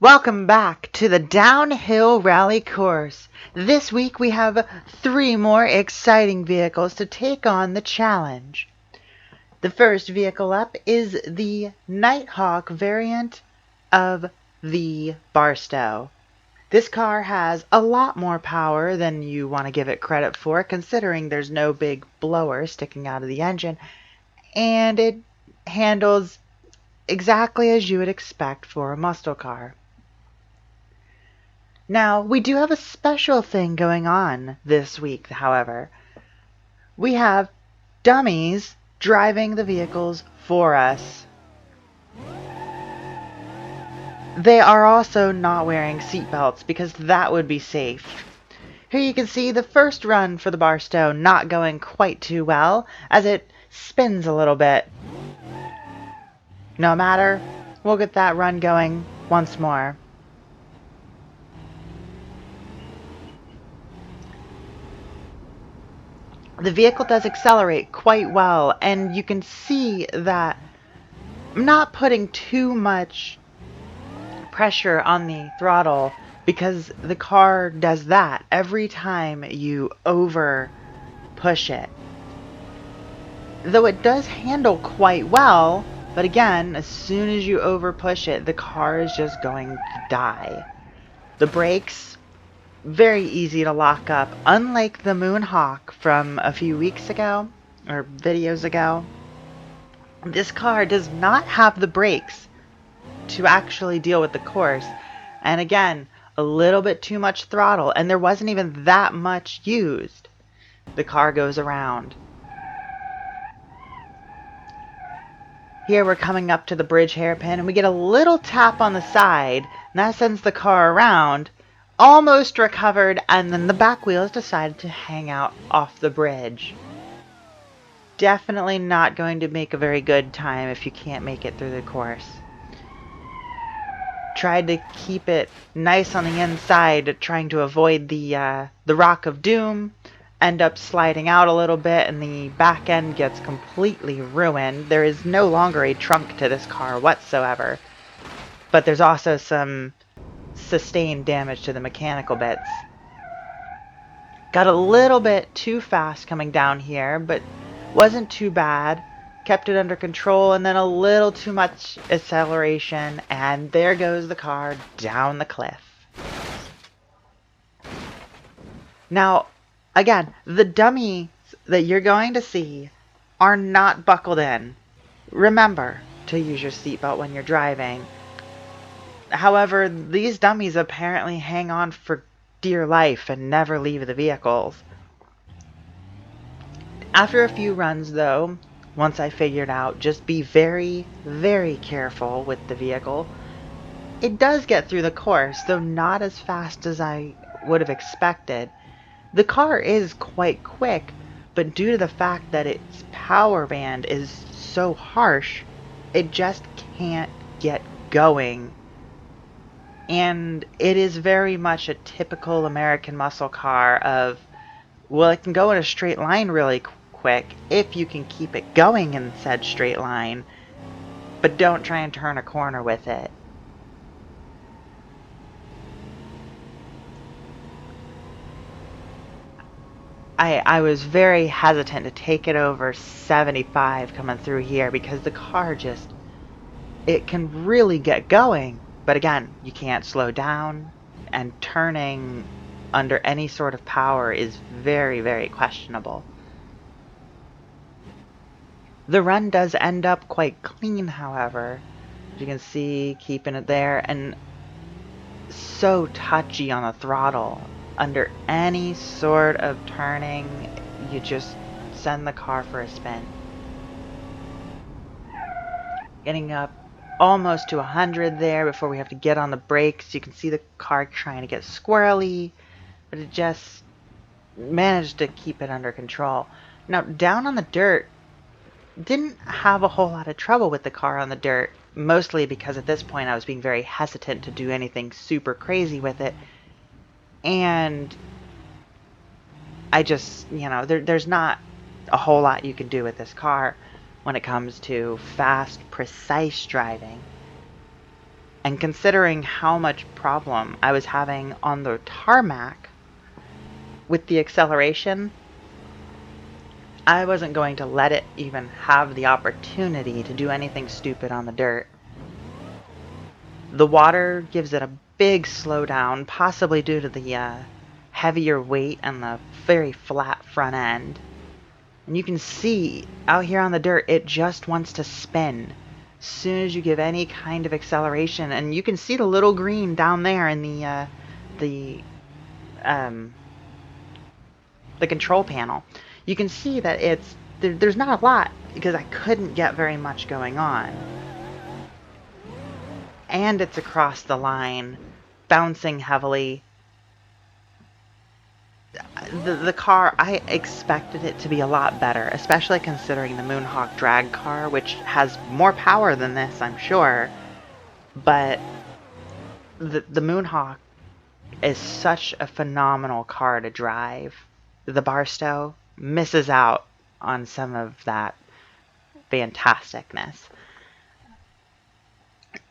Welcome back to the downhill rally course. This week we have 3 more exciting vehicles to take on the challenge. The first vehicle up is the Nighthawk variant of the Barstow. This car has a lot more power than you want to give it credit for, considering there's no big blower sticking out of the engine, and it handles exactly as you would expect for a muscle car. Now, we do have a special thing going on this week, however. We have Dummies driving the vehicles for us. They are also not wearing seatbelts because that would be safe. Here you can see the first run for the Barstow not going quite too well as it spins a little bit. No matter, we'll get that run going once more. The vehicle does accelerate quite well, and you can see that I'm not putting too much pressure on the throttle because the car does that every time you over push it. Though it does handle quite well, but again, as soon as you over push it, the car is just going to die. The brakes, very easy to lock up, unlike the Moonhawk from a few weeks ago, or videos ago. This car does not have the brakes to actually deal with the course, and again, a little bit too much throttle, and there wasn't even that much used. The car goes around. Here we're coming up to the bridge hairpin, and we get a little tap on the side, and that sends the car around, almost recovered, and then the back wheels decided to hang out off the bridge. Definitely not going to make a very good time if you can't make it through the course. Tried to keep it nice on the inside, trying to avoid the Rock of Doom. End up sliding out a little bit, and the back end gets completely ruined. There is no longer a trunk to this car whatsoever, but there's also some sustained damage to the mechanical bits. Got a little bit too fast coming down here, but wasn't too bad. Kept it under control, and then a little too much acceleration, and there goes the car down the cliff. Now, again, the dummies that you're going to see are not buckled in. Remember to use your seatbelt when you're driving. However, these dummies apparently hang on for dear life and never leave the vehicles. After a few runs, though, once I figured out just be very, very careful with the vehicle, it does get through the course, though not as fast as I would have expected. The car is quite quick, but due to the fact that its power band is so harsh, it just can't get going. And it is very much a typical American muscle car of, well, it can go in a straight line really quick if you can keep it going in said straight line, but don't try and turn a corner with it. I was very hesitant to take it over 75 coming through here because the car just, it can really get going. But again, you can't slow down, and turning under any sort of power is very, very questionable. The run does end up quite clean, however. As you can see, keeping it there, and so touchy on the throttle. Under any sort of turning, you just send the car for a spin. Getting up almost to 100 there before we have to get on the brakes. You can see the car trying to get squirrely, but it just managed to keep it under control. Now, down on the dirt, didn't have a whole lot of trouble with the car on the dirt, mostly because at this point I was being very hesitant to do anything super crazy with it. And I just, there's not a whole lot you can do with this car when it comes to fast, precise driving. And considering how much problem I was having on the tarmac with the acceleration, I wasn't going to let it even have the opportunity to do anything stupid on the dirt. The water gives it a big slowdown, possibly due to the heavier weight and the very flat front end. And you can see out here on the dirt, it just wants to spin as soon as you give any kind of acceleration. And you can see the little green down there in the control panel. You can see that there's not a lot because I couldn't get very much going on. And it's across the line, bouncing heavily. The car, I expected it to be a lot better, especially considering the Moonhawk drag car, which has more power than this, I'm sure. But the Moonhawk is such a phenomenal car to drive. The Barstow misses out on some of that fantasticness.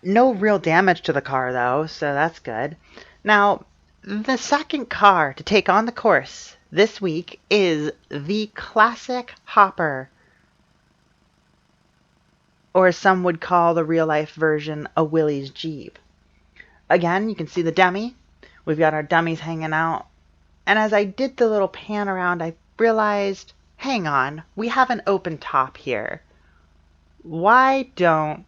No real damage to the car though, so that's good. Now, the second car to take on the course this week is the classic Hopper, or as some would call the real-life version, a Willys Jeep. Again, you can see the dummy. We've got our dummies hanging out. And as I did the little pan around, I realized, hang on, we have an open top here. Why don't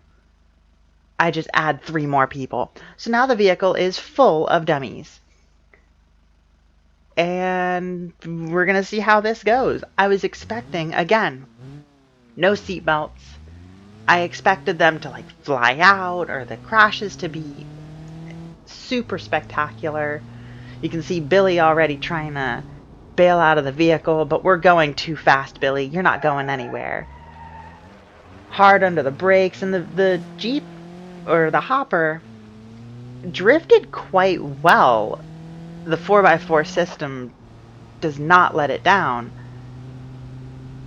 I just add 3 more people? So now the vehicle is full of dummies. And we're going to see how this goes. I was expecting, again, no seatbelts. I expected them to like fly out or the crashes to be super spectacular. You can see Billy already trying to bail out of the vehicle, but we're going too fast, Billy. You're not going anywhere. Hard under the brakes, and the Jeep, or the Hopper, drifted quite well. The 4x4 system does not let it down.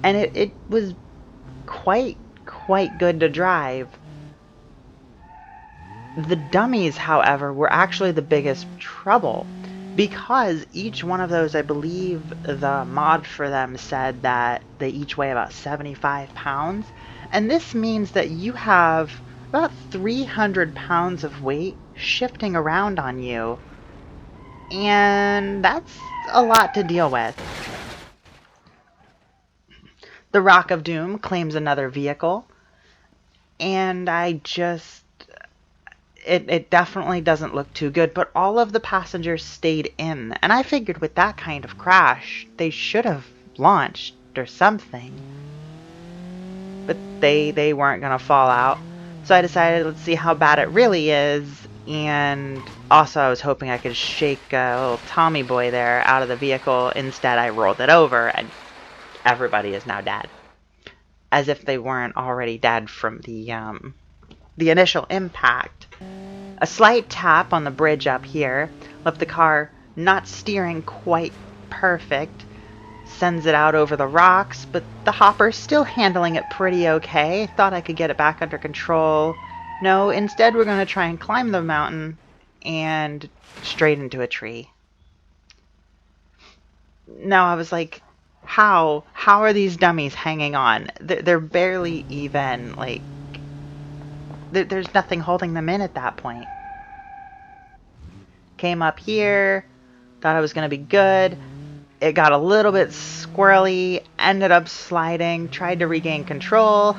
And it was quite good to drive. The dummies, however, were actually the biggest trouble, because each one of those, I believe the mod for them said that they each weigh about 75 pounds. And this means that you have about 300 pounds of weight shifting around on you. And that's a lot to deal with. The Rock of Doom claims another vehicle. And it definitely doesn't look too good, but all of the passengers stayed in. And I figured with that kind of crash, they should have launched or something. But they weren't going to fall out. So I decided, let's see how bad it really is. And also I was hoping I could shake little Tommy boy there out of the vehicle. Instead, I rolled it over and everybody is now dead. As if they weren't already dead from the initial impact. A slight tap on the bridge up here left the car not steering quite perfect. Sends it out over the rocks, but the Hopper's still handling it pretty okay. Thought I could get it back under control. No, instead we're going to try and climb the mountain and straight into a tree. Now I was like, how are these dummies hanging on? They're barely even, like, there's nothing holding them in at that point. Came up here, thought I was going to be good. It got a little bit squirrely, ended up sliding, tried to regain control,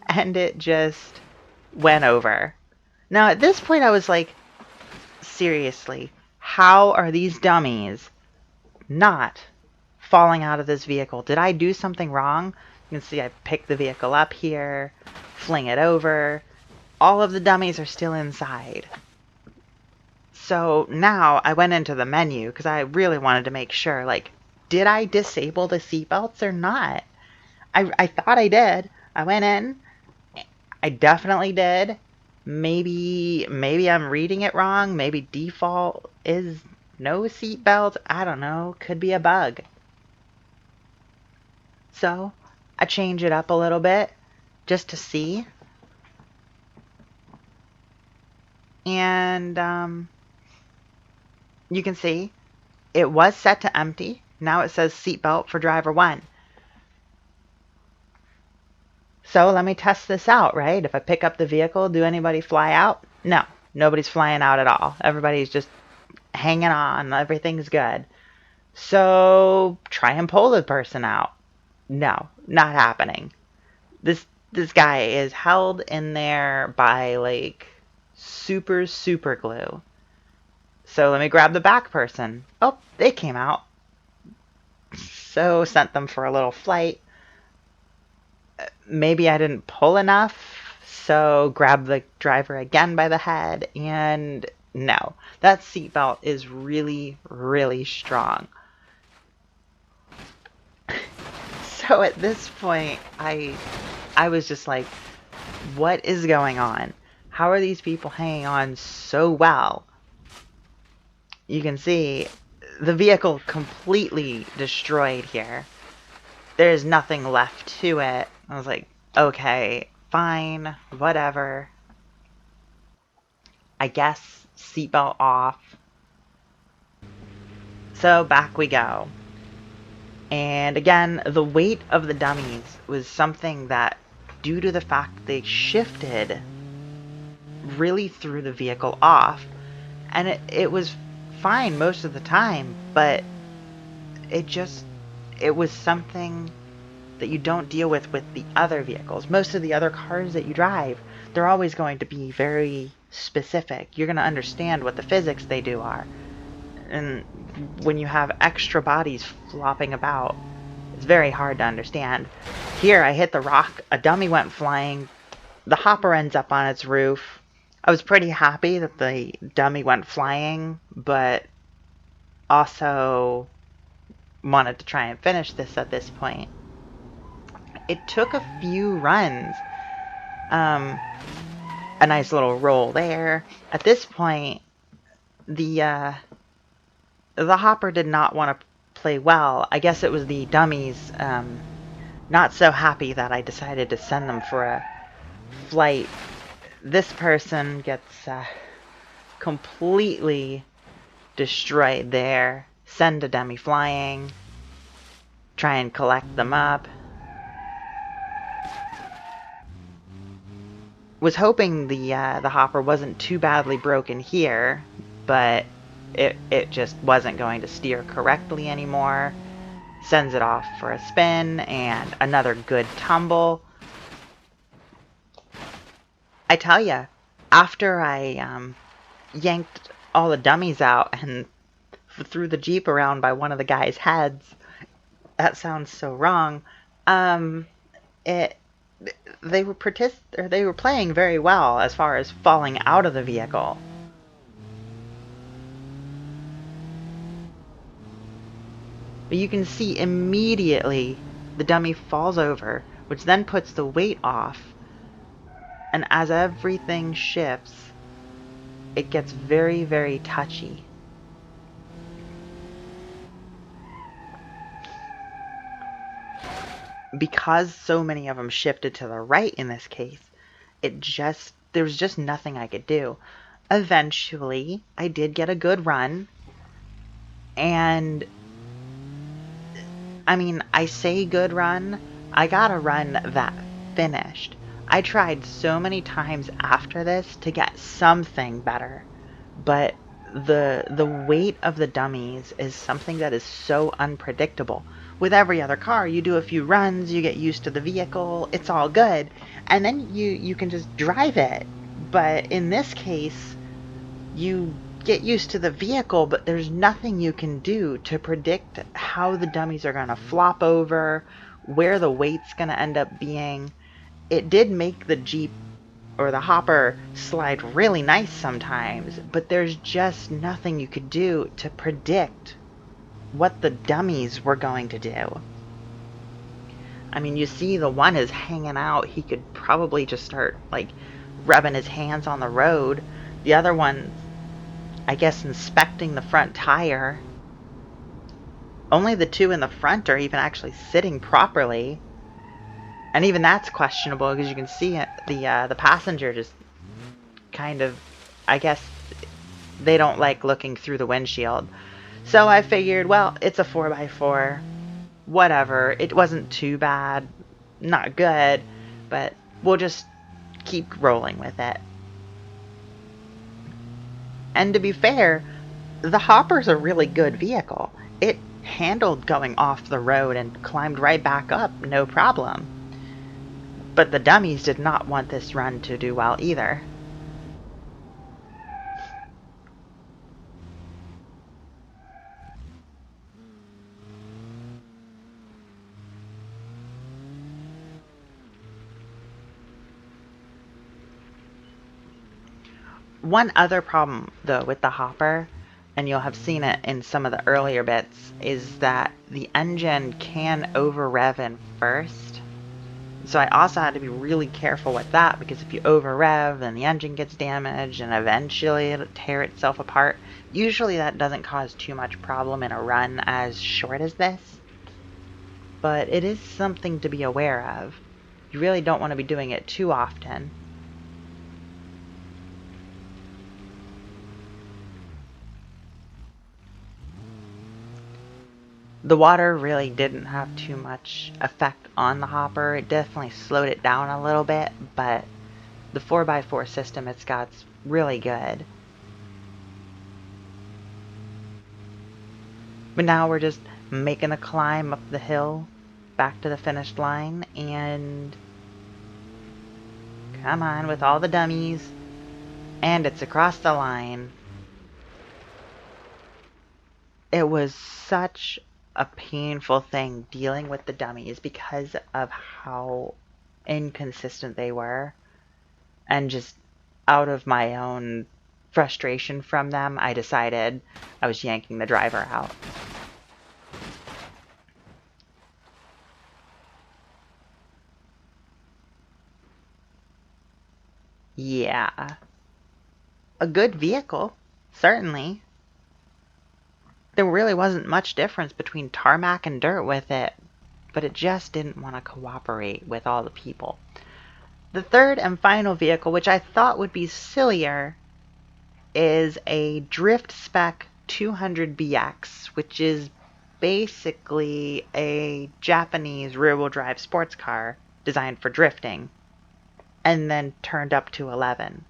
and it just went over. Now at this point I was like, seriously, how are these dummies not falling out of this vehicle? Did I do something wrong? You can see I picked the vehicle up here, fling it over. All of the dummies are still inside. So now I went into the menu because I really wanted to make sure, like, did I disable the seatbelts or not? I thought I did. I went in. I definitely did. Maybe I'm reading it wrong. Maybe default is no seatbelt. I don't know. Could be a bug. So I change it up a little bit just to see. And you can see it was set to empty. Now it says seatbelt for driver 1. So let me test this out, right? If I pick up the vehicle, do anybody fly out? No, nobody's flying out at all. Everybody's just hanging on. Everything's good. So try and pull the person out. No, not happening. This guy is held in there by like super glue. So let me grab the back person. Oh, they came out. So sent them for a little flight. Maybe I didn't pull enough, so grab the driver again by the head, and no, that seatbelt is really strong. So at this point, I was just like, what is going on? How are these people hanging on so well? You can see the vehicle completely destroyed here. There's nothing left to it. I was like, okay, fine, whatever. I guess seatbelt off. So back we go. And again, the weight of the dummies was something that, due to the fact they shifted, really threw the vehicle off. And it was fine most of the time, but it was something that you don't deal with the other vehicles. Most of the other cars that you drive, they're always going to be very specific. You're going to understand what the physics they do are. And when you have extra bodies flopping about, it's very hard to understand. Here, I hit the rock, a dummy went flying, the hopper ends up on its roof. I was pretty happy that the dummy went flying, but also wanted to try and finish this at this point. It took a few runs. A nice little roll there. At this point, the hopper did not want to play well. I guess it was the dummies not so happy that I decided to send them for a flight. This person gets completely destroyed there. Send a dummy flying. Try and collect them up. Was hoping the hopper wasn't too badly broken here, but it just wasn't going to steer correctly anymore. Sends it off for a spin and another good tumble. I tell ya, after I yanked all the dummies out and threw the Jeep around by one of the guys' heads, that sounds so wrong. They were playing very well as far as falling out of the vehicle. But you can see immediately the dummy falls over, which then puts the weight off. And as everything shifts, it gets very touchy. Because so many of them shifted to the right in this case, there was just nothing I could do. Eventually, I did get a good run, and I mean, I say good run, I got a run that finished. I tried so many times after this to get something better, but the weight of the dummies is something that is so unpredictable. With every other car, you do a few runs, you get used to the vehicle, it's all good, and then you can just drive it. But in this case, you get used to the vehicle, but there's nothing you can do to predict how the dummies are going to flop over, where the weight's going to end up being. It did make the Jeep or the hopper slide really nice sometimes, but there's just nothing you could do to predict what the dummies were going to do. I mean, you see the one is hanging out. He could probably just start like rubbing his hands on the road. The other one, I guess, inspecting the front tire. Only the two in the front are even actually sitting properly. And even that's questionable because you can see the passenger just kind of I guess they don't like looking through the windshield. So I figured, well, it's a 4x4. Whatever. It wasn't too bad. Not good. But we'll just keep rolling with it. And to be fair, the Hopper's a really good vehicle. It handled going off the road and climbed right back up, no problem. But the Dummies did not want this run to do well either. One other problem, though, with the Hopper, and you'll have seen it in some of the earlier bits, is that the engine can over-rev in first. So I also had to be really careful with that, because if you over-rev, then the engine gets damaged, and eventually it'll tear itself apart. Usually that doesn't cause too much problem in a run as short as this, but it is something to be aware of. You really don't want to be doing it too often. The water really didn't have too much effect on the Hopper. It definitely slowed it down a little bit, but the 4x4 system it's got's really good. But now we're just making a climb up the hill back to the finish line, and come on with all the dummies, and it's across the line. It was such a painful thing dealing with the Dummies because of how inconsistent they were, and just out of my own frustration from them, I decided I was yanking the driver out. Yeah. A good vehicle, certainly. There really wasn't much difference between tarmac and dirt with it, but it just didn't want to cooperate with all the people. The third and final vehicle, which I thought would be sillier, is a Drift Spec 200BX, which is basically a Japanese rear-wheel drive sports car designed for drifting, and then turned up to 11.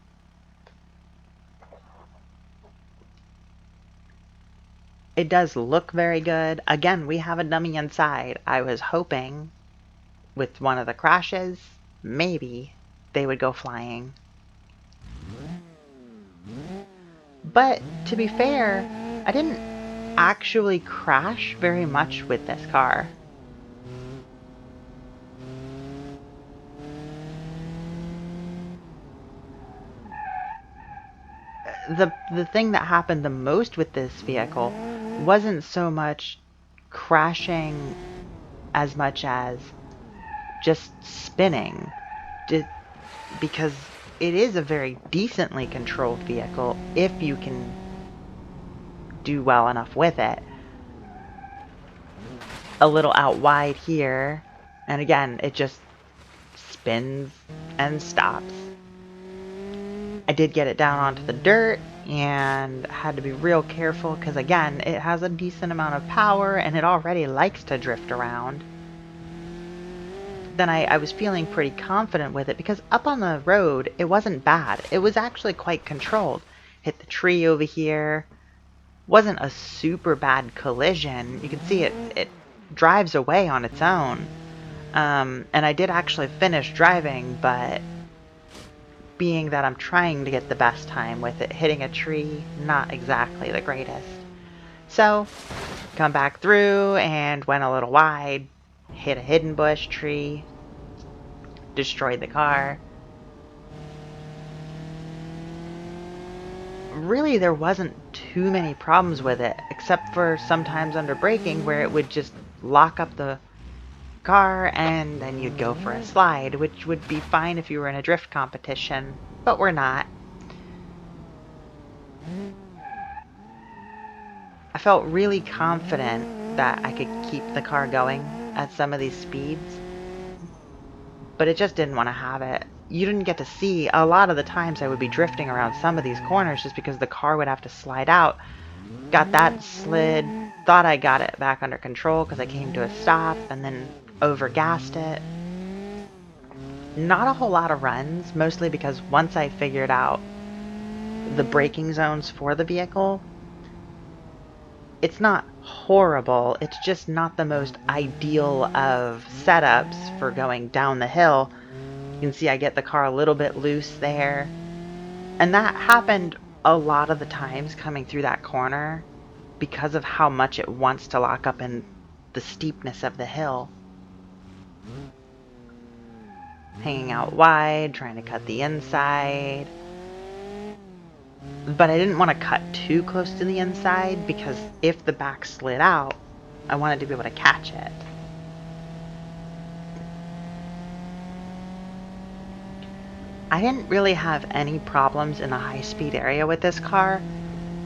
It does look very good. Again, we have a dummy inside. I was hoping with one of the crashes, maybe they would go flying. But to be fair, I didn't actually crash very much with this car. The thing that happened the most with this vehicle wasn't so much crashing as much as just spinning, because it is a very decently controlled vehicle if you can do well enough with it. A little out wide here, and again, it just spins and stops. I did get it down onto the dirt and had to be real careful because, again, it has a decent amount of power and it already likes to drift around. Then I was feeling pretty confident with it because up on the road, it wasn't bad. It was actually quite controlled. Hit the tree over here. Wasn't a super bad collision. You can see it drives away on its own. And I did actually finish driving, but being that I'm trying to get the best time with it, hitting a tree, not exactly the greatest. So, come back through and went a little wide, hit a hidden bush tree, destroyed the car. Really, there wasn't too many problems with it, except for sometimes under braking where it would just lock up the car and then you'd go for a slide, which would be fine if you were in a drift competition, but we're not. I felt really confident that I could keep the car going at some of these speeds, but it just didn't want to have it. you didn't get to see. A lot of the times I would be drifting around some of these corners just because the car would have to slide out. Got that slid, thought I got it back under control because I came to a stop and then overgassed it. Not a whole lot of runs, mostly because once I figured out the braking zones for the vehicle, it's not horrible, it's just not the most ideal of setups for going down the hill. You can see I get the car a little bit loose there. And that happened a lot of the times coming through that corner because of how much it wants to lock up in the steepness of the hill. Hanging out wide, trying to cut the inside. But I didn't want to cut too close to the inside because if the back slid out, I wanted to be able to catch it. I didn't really have any problems in the high-speed area with this car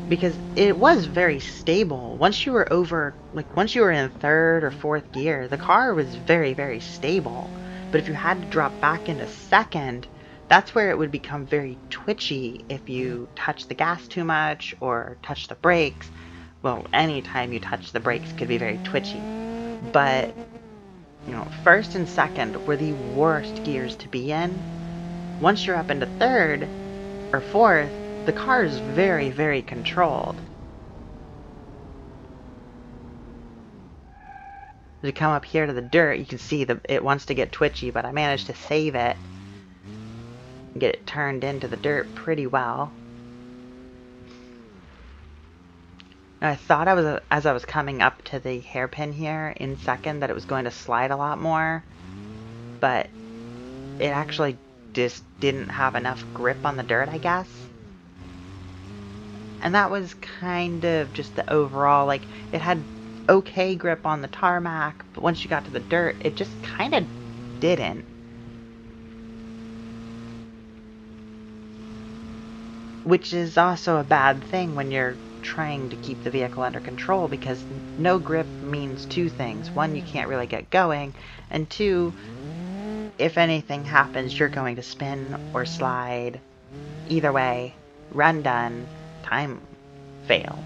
because it was very stable. Once you were over, once you were in third or fourth gear, the car was very, very stable. But if you had to drop back into second, that's where it would become very twitchy if you touch the gas too much or touch the brakes. Well, anytime you touch the brakes could be very twitchy. But, you know, first and second were the worst gears to be in. Once you're up into third or fourth, the car is very, very controlled. As you come up here to the dirt, you can see that it wants to get twitchy, but I managed to save it and get it turned into the dirt pretty well. I thought as I was coming up to the hairpin here in second that it was going to slide a lot more, but it actually just didn't have enough grip on the dirt, I guess. And that was kind of just the overall, like, it had okay grip on the tarmac, but once you got to the dirt, it just kind of didn't. Which is also a bad thing when you're trying to keep the vehicle under control, because no grip means two things. One, you can't really get going, and two, if anything happens, you're going to spin or slide. Either way, run done, time failed.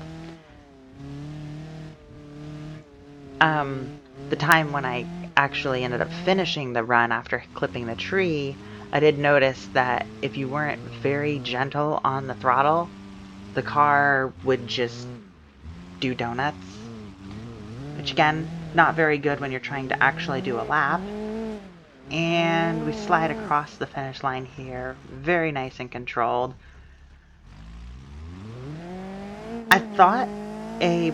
The time when I actually ended up finishing the run after clipping the tree, I did notice that if you weren't very gentle on the throttle, the car would just do donuts. Which again, not very good when you're trying to actually do a lap. And we slide across the finish line here, very nice and controlled. I thought a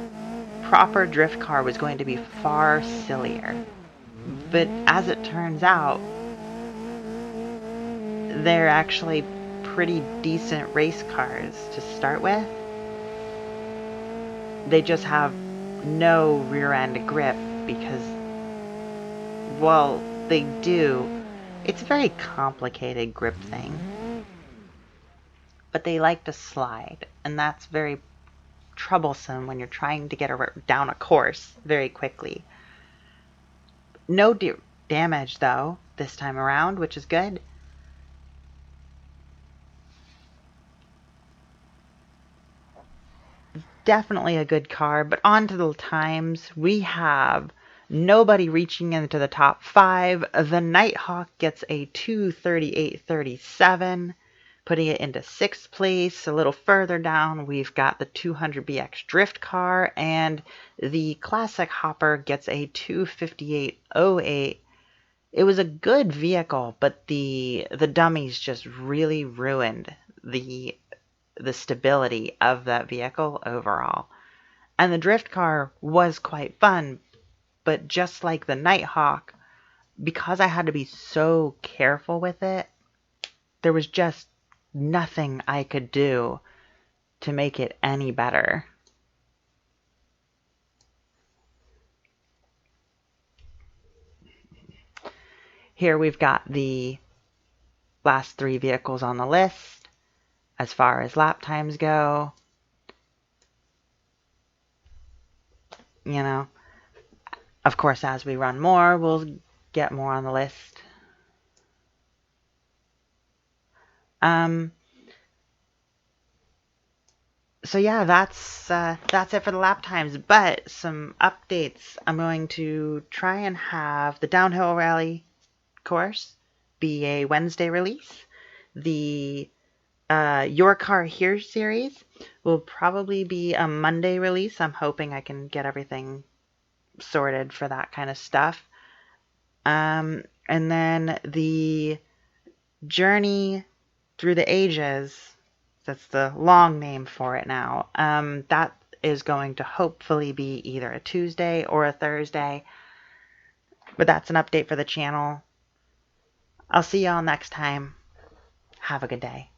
proper drift car was going to be far sillier, but as it turns out, they're actually pretty decent race cars to start with. They just have no rear end grip because, well, they do. It's a very complicated grip thing, but they like to slide, and that's very troublesome when you're trying to get down a course very quickly. No damage though this time around, which is good. Definitely a good car, but on to the times. We have nobody reaching into the top 5. The Nighthawk gets a 2:38.37, putting it into 6th place. A little further down, we've got the 200BX Drift Car, and the Classic Hopper gets a 2:58.08. It was a good vehicle, but the Dummies just really ruined the stability of that vehicle overall. And the drift car was quite fun, but just like the Nighthawk, because I had to be so careful with it, there was just nothing I could do to make it any better. Here we've got the last 3 vehicles on the list as far as lap times go. You know, of course, as we run more, we'll get more on the list. So yeah, that's it for the lap times. But some updates. I'm going to try and have the downhill rally course be a Wednesday release. The Your Car Here series will probably be a Monday release. I'm hoping I can get everything sorted for that kind of stuff. And then the Journey Through the Ages, that's the long name for it now, that is going to hopefully be either a Tuesday or a Thursday. But that's an update for the channel. I'll see y'all next time. Have a good day.